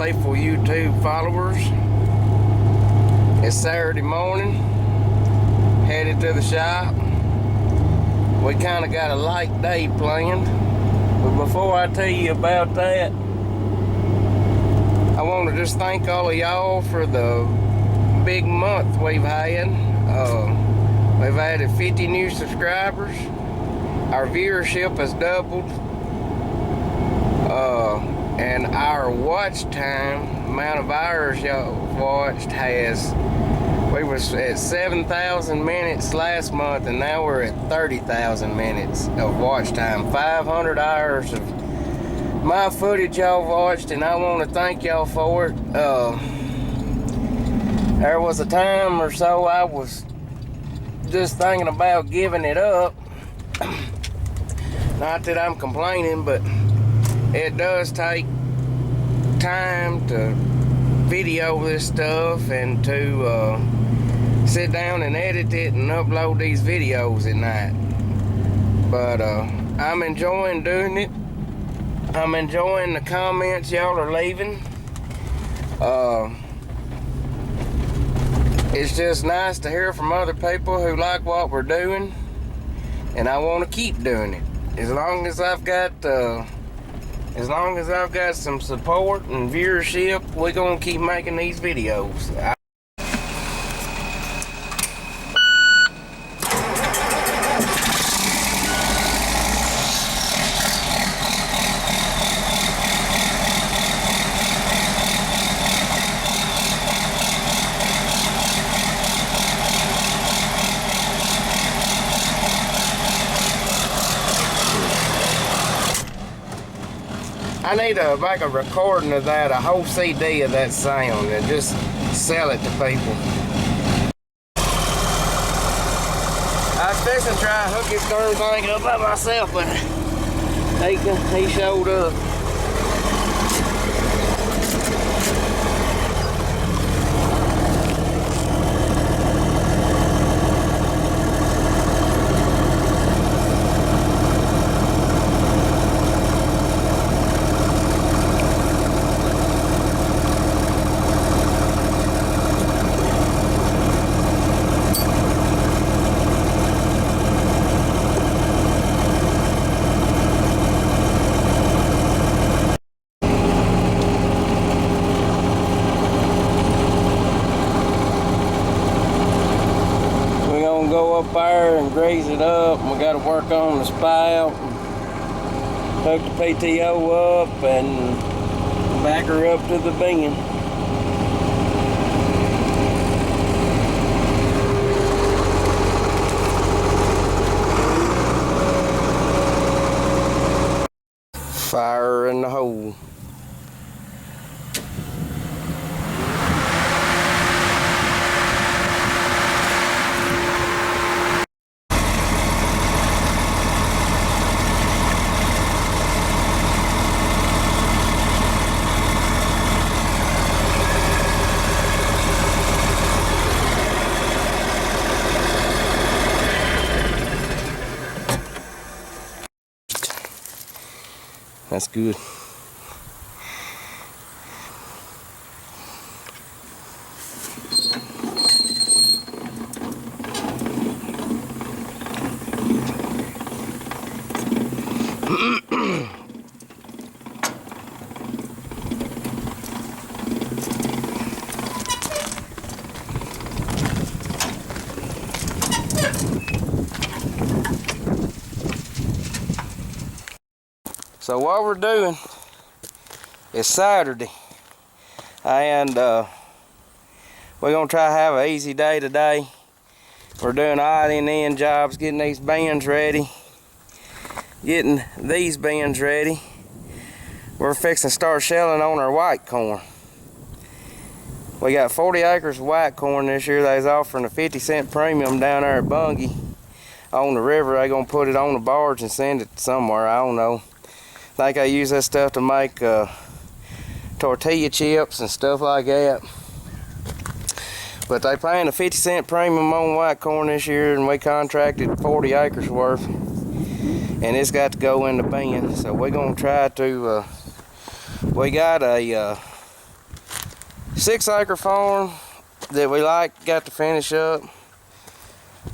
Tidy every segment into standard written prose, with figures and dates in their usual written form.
faithful YouTube followers. It's Saturday morning, headed to the shop. We kind of got a light day planned, but before I tell you about that, I want to just thank all of y'all for the big month we've had. We've added 50 new subscribers. Our viewership has doubled. And our watch time, amount of hours y'all watched, we was at 7,000 minutes last month, and now we're at 30,000 minutes of watch time. 500 hours of my footage y'all watched, and I want to thank y'all for it. There was a time or so I was just thinking about giving it up. Not that I'm complaining, but it does take time to video this stuff and to sit down and edit it and upload these videos at night. But I'm enjoying doing it. I'm enjoying the comments y'all are leaving. It's just nice to hear from other people who like what we're doing, and I want to keep doing it. As long as I've got some support and viewership, we're gonna keep making these videos. I need to make a recording of that, a whole CD of that sound, and just sell it to people. I was fixing to try to hook this darn thing up by myself, but he showed up. Up there and grease it up, and we got to work on the spout, hook the PTO up and back her up to the bin. Fire in the hole. That's good. So what we're doing is Saturday, and we're gonna try to have an easy day today. We're doing odd and end jobs, getting these bins ready, getting these bins ready. We're fixing to start shelling on our white corn. We got 40 acres of white corn this year. They's offering a 50-cent premium down there at Bungie on the river. They gonna put it on the barge and send it somewhere, I don't know. I think I use that stuff to make tortilla chips and stuff like that. But they paying a 50-cent premium on white corn this year, and we contracted 40 acres worth, and it's got to go in the bin. So we're gonna try to we got a 6-acre farm that we got to finish up.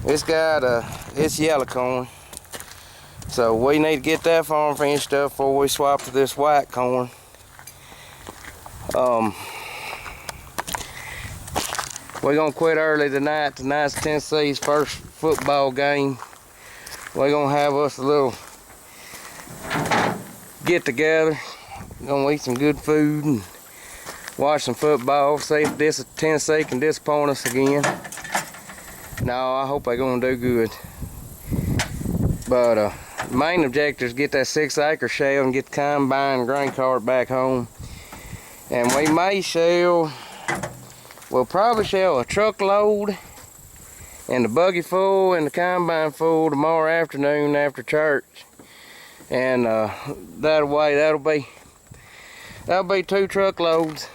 It's yellow corn, so we need to get that farm finished up before we swap to this white corn. We're gonna quit early tonight. Tonight's Tennessee's first football game. We're gonna have us a little get together. We're gonna eat some good food and watch some football. See if Tennessee can disappoint us again. No, I hope they're gonna do good. But main objective is get that 6-acre shell and get the combine and grain cart back home. And we may we'll probably shell a truckload and the buggy full and the combine full tomorrow afternoon after church. And that'll be 2 truckloads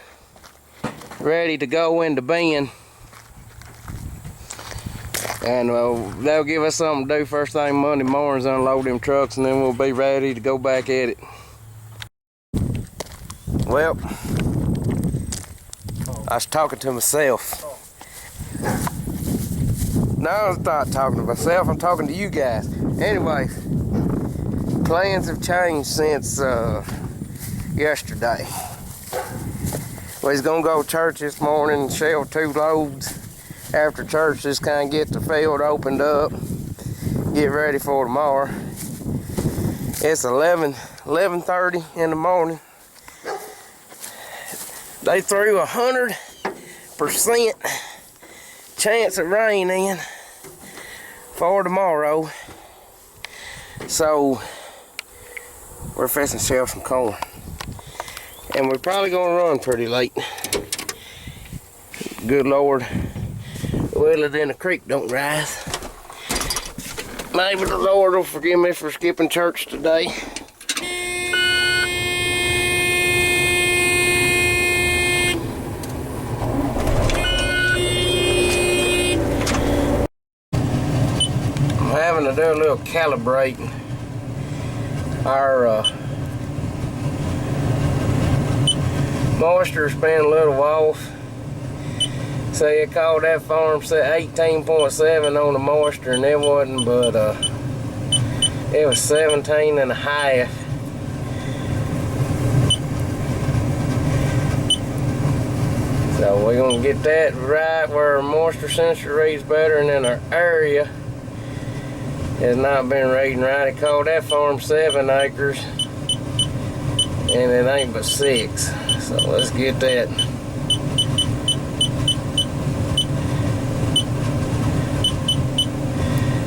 ready to go into bin. And that'll give us something to do first thing Monday mornings, unload them trucks, and then we'll be ready to go back at it. Well, I was talking to myself. No, I'm not talking to myself, I'm talking to you guys. Anyway, plans have changed since yesterday. We was gonna go to church this morning and shell 2 loads. After church, just kind of get the field opened up, get ready for tomorrow. It's 11:30 in the morning. They threw 100% chance of rain in for tomorrow. So we're fixing to shell some corn. And we're probably gonna run pretty late. Good Lord. Well, then the creek don't rise. Maybe the Lord will forgive me for skipping church today. I'm having to do a little calibrating. Our moisture's been a little off. So it called that farm set 18.7 on the moisture, and it wasn't but it was 17.5. So we're gonna get that right where our moisture sensor reads better, and then our area has not been reading right. It called that farm 7 acres, and it ain't but 6. So let's get that.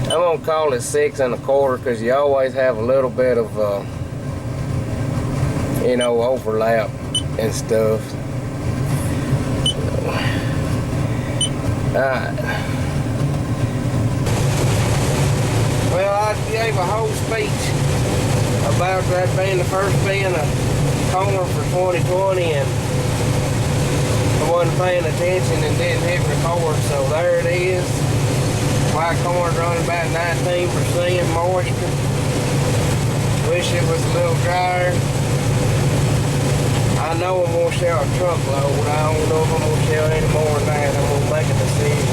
I'm gonna call it 6 1/4 because you always have a little bit of, overlap and stuff. So, alright. Well, I gave a whole speech about that being the first bin of corn for 2020, and I wasn't paying attention and didn't hit record, so there it is. White corn's running about 19% moisture. Wish it was a little drier. I know I'm gonna shell a truckload. I don't know if I'm gonna shell any more than that. I'm gonna make a decision.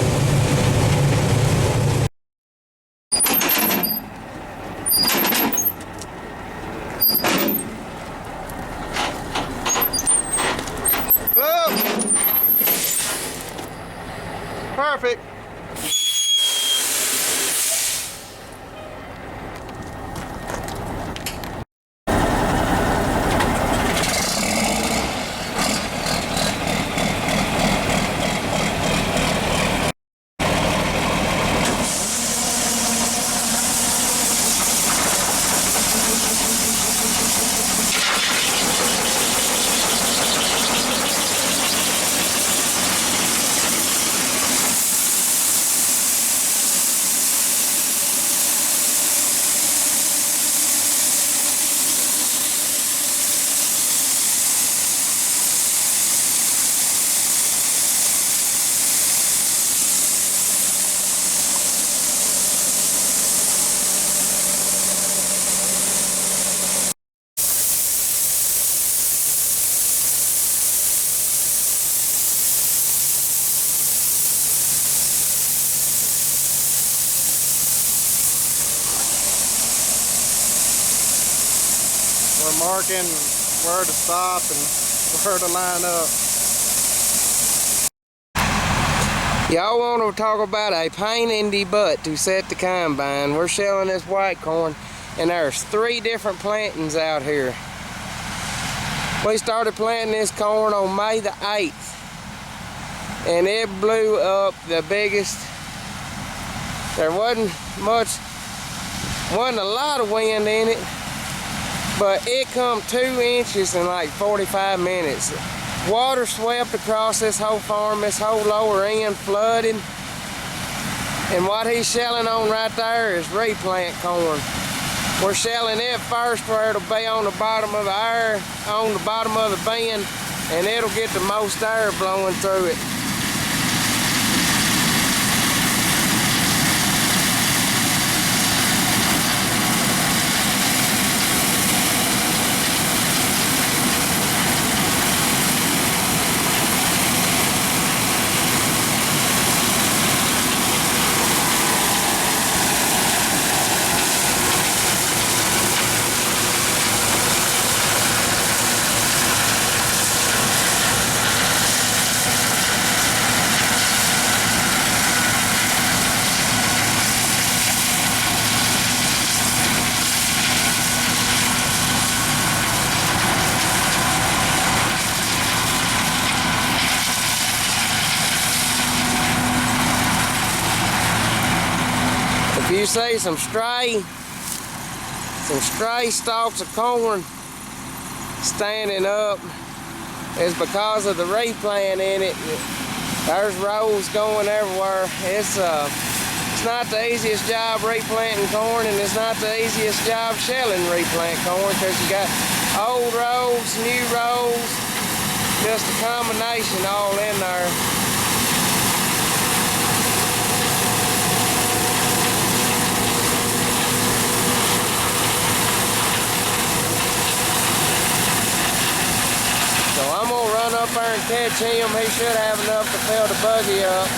Oh! Perfect. marking where to stop and where to line up. Y'all want to talk about a pain in the butt to set the combine. We're shelling this white corn, and there's 3 different plantings out here. We started planting this corn on May the 8th, and it blew up the biggest. There wasn't a lot of wind in it, but it come 2 inches in like 45 minutes. Water swept across this whole farm, this whole lower end flooded. And what he's shelling on right there is replant corn. We're shelling it first where it'll be on the bottom of the air, on the bottom of the bin, and it'll get the most air blowing through it. If you see some stray stalks of corn standing up, it's because of the replant in it. There's rows going everywhere. It's not the easiest job replanting corn, and it's not the easiest job shelling replant corn, because you got old rows, new rows, just a combination all in there. So I'm gonna run up there and catch him. He should have enough to fill the buggy up.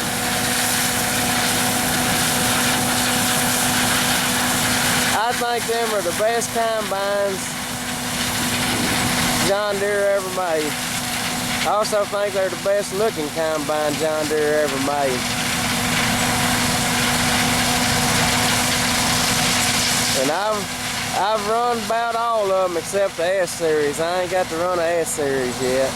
I think them are the best combines John Deere ever made. I also think they're the best looking combine John Deere ever made. And I've run about all of them except the S-Series. I ain't got to run a S-Series yet.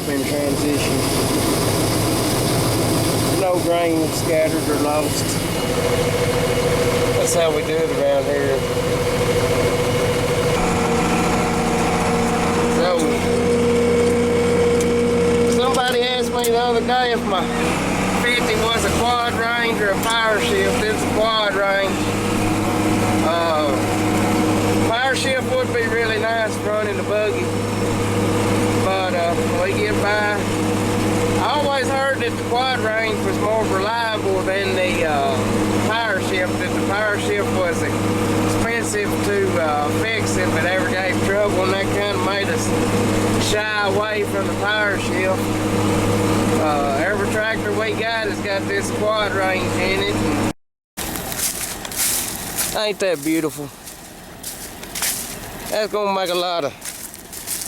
In transition. No grain scattered or lost. That's how we do it around here. So, somebody asked me the other day if my 50 was a quad range or a power shift. It's a quad range. Power shift would be really nice running the buggy, but we get by. I always heard that the quad range was more reliable than the power shift, that the power shift was expensive to fix if it ever gave trouble, and that kind of made us shy away from the power shift. Every tractor we got has got this quad range in it. Ain't that beautiful? That's gonna make a lot of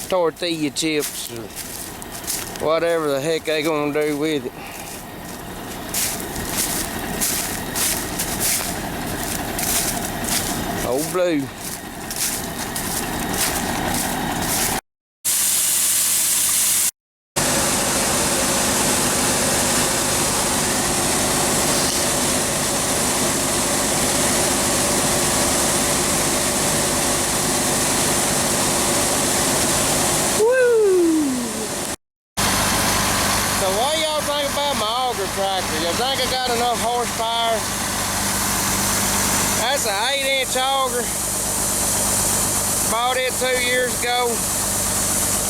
tortilla chips or whatever the heck they gonna do with it. Old Blue. tractor. You think I got enough horsepower? That's an 8-inch auger. Bought it 2 years ago.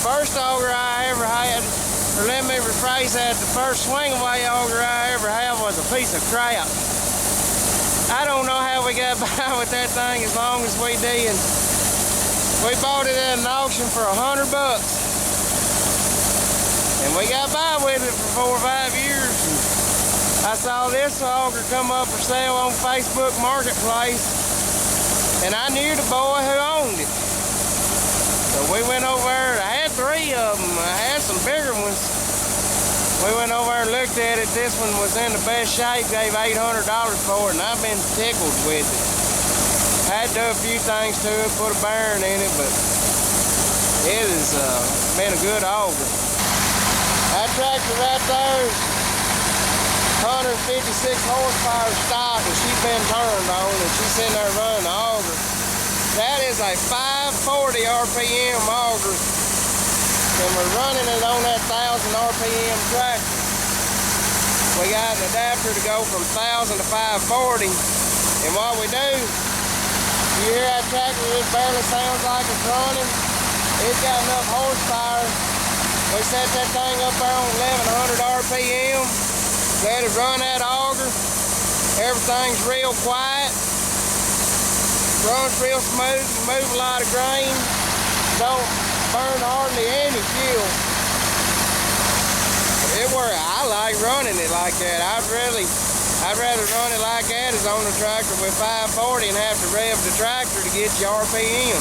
First auger I ever had, or let me rephrase that, the first swing away auger I ever had was a piece of crap. I don't know how we got by with that thing as long as we did. We bought it at an auction for $100. And we got by with it for 4 or 5 years. I saw this auger come up for sale on Facebook Marketplace, and I knew the boy who owned it. So we went over there. I had 3 of them. I had some bigger ones. We went over there and looked at it. This one was in the best shape, gave $800 for it, and I've been tickled with it. I had to do a few things to it, put a bearing in it, but it has been a good auger. That tractor right there is 156 horsepower stock, and she's been turned on, and she's sitting there running the auger. That is a 540 RPM auger, and we're running it on that 1,000 RPM tractor. We got an adapter to go from 1,000 to 540, and what we do, you hear that tractor, it barely sounds like it's running. It's got enough horsepower. We set that thing up there on 1,100 RPM, let it run that auger. Everything's real quiet, runs real smooth, move a lot of grain, don't burn hardly any fuel. I like running it like that. I'd rather run it like that as on the tractor with 540 and have to rev the tractor to get your RPM.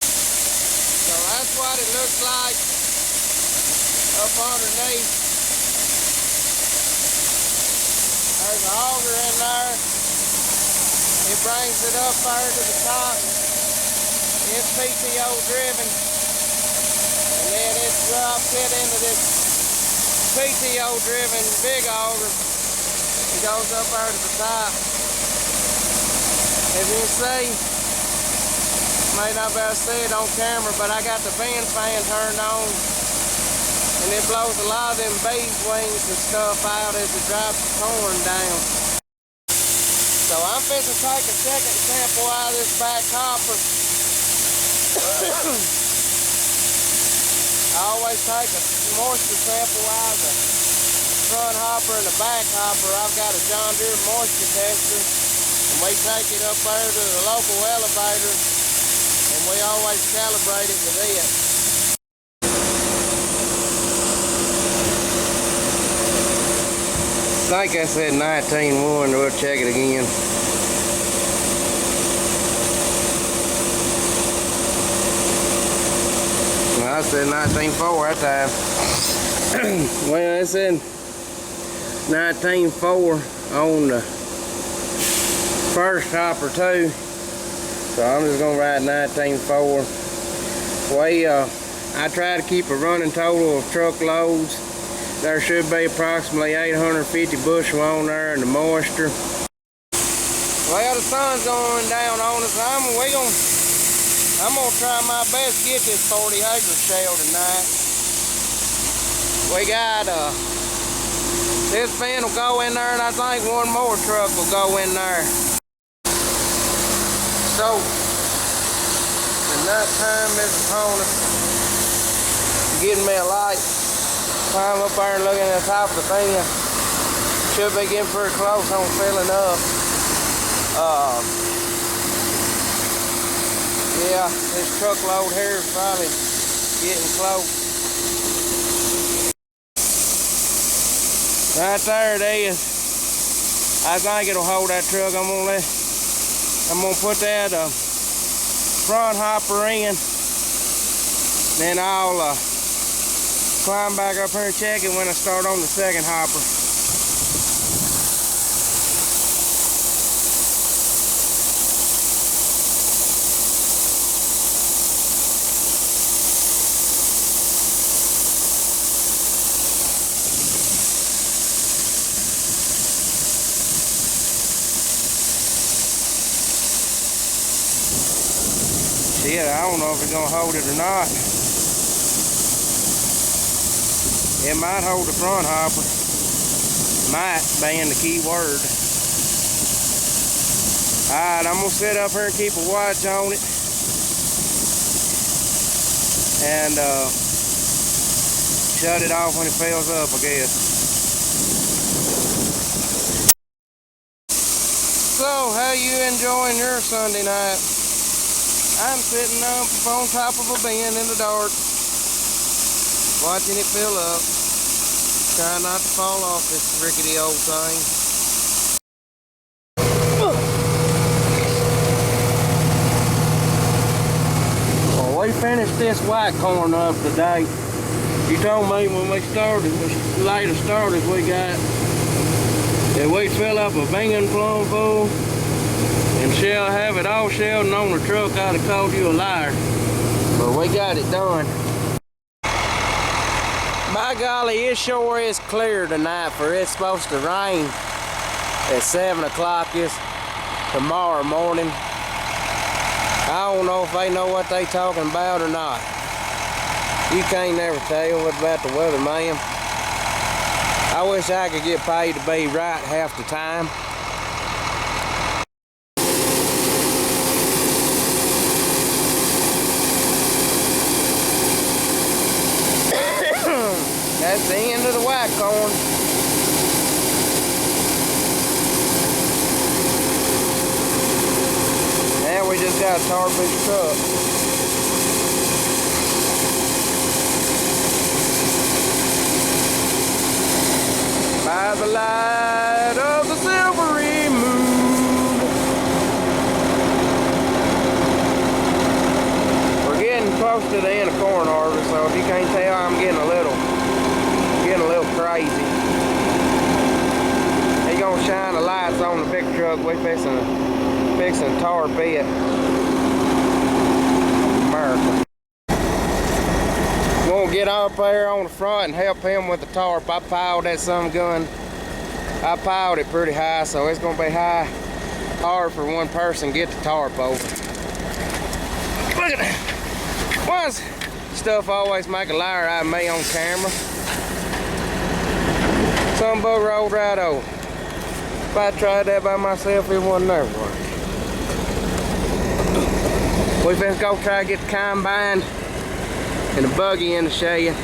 So that's what it looks like up underneath. There's an auger in there. It brings it up there to the top. It's PTO driven. And then it drops it into this PTO driven big auger. It goes up there to the top. As you can see, may not be able to see it on camera, but I got the vent fan turned on, and it blows a lot of them bees wings and stuff out as it drops the corn down. So I'm fixing to take a second sample out of this back hopper. I always take a moisture sample out of the front hopper and the back hopper. I've got a John Deere moisture tester, and we take it up there to the local elevator, and we always calibrate it with it. I think I said 19.1, we'll check it again. Well, I said 19.4 that time. Well, it said 19.4 on the first hopper too, so I'm just gonna write 19.4. I try to keep a running total of truckloads. There should be approximately 850 bushel on there in the moisture. Well, the sun's going down on us. I'm gonna try my best to get this 40 acre shell tonight. We got this bin will go in there, and I think one more truck will go in there. So the night time is upon us. Getting me a light. Climb up there and look at the top of the bin. Should be getting pretty close on filling up. Yeah, this truckload here is probably getting close. Right there it is. I think it'll hold that truck. I'm gonna put that front hopper in. Then I'll climb back up here and check it when I start on the second hopper. Shit, I don't know if it's gonna hold it or not. It might hold the front hopper. Might being the key word. Alright, I'm gonna sit up here and keep a watch on it. And shut it off when it fills up, I guess. So, how you enjoying your Sunday night? I'm sitting up on top of a bin in the dark, watching it fill up. Trying not to fall off this rickety old thing. Well, we finished this white corn up today. You told me when we later started, we got that we'd fill up a bin plumb full and have it all shelled and on the truck. I'd have called you a liar. But we got it done. By golly, it sure is clear tonight, for it's supposed to rain at 7 o'clock tomorrow morning. I don't know if they know what they talking about or not. You can't never tell what about the weather, man. I wish I could get paid to be right half the time. That's the end of the white corn. Now we just got a tar pitch truck. By the light of the silvery moon. We're getting close to the end of corn harvest, so if you can't tell, I'm getting a little crazy. They gonna shine the lights on the big truck. We fixing tar pit. America. Gonna get up there on the front and help him with the tarp. I piled that some gun. I piled it pretty high, so it's gonna be hard for one person to get the tarp over. Look at that. Why does stuff always make a liar out of me on camera? Some bug rolled right over. If I tried that by myself, it wouldn't never work. We've been go try to get the combine and the buggy in the shed.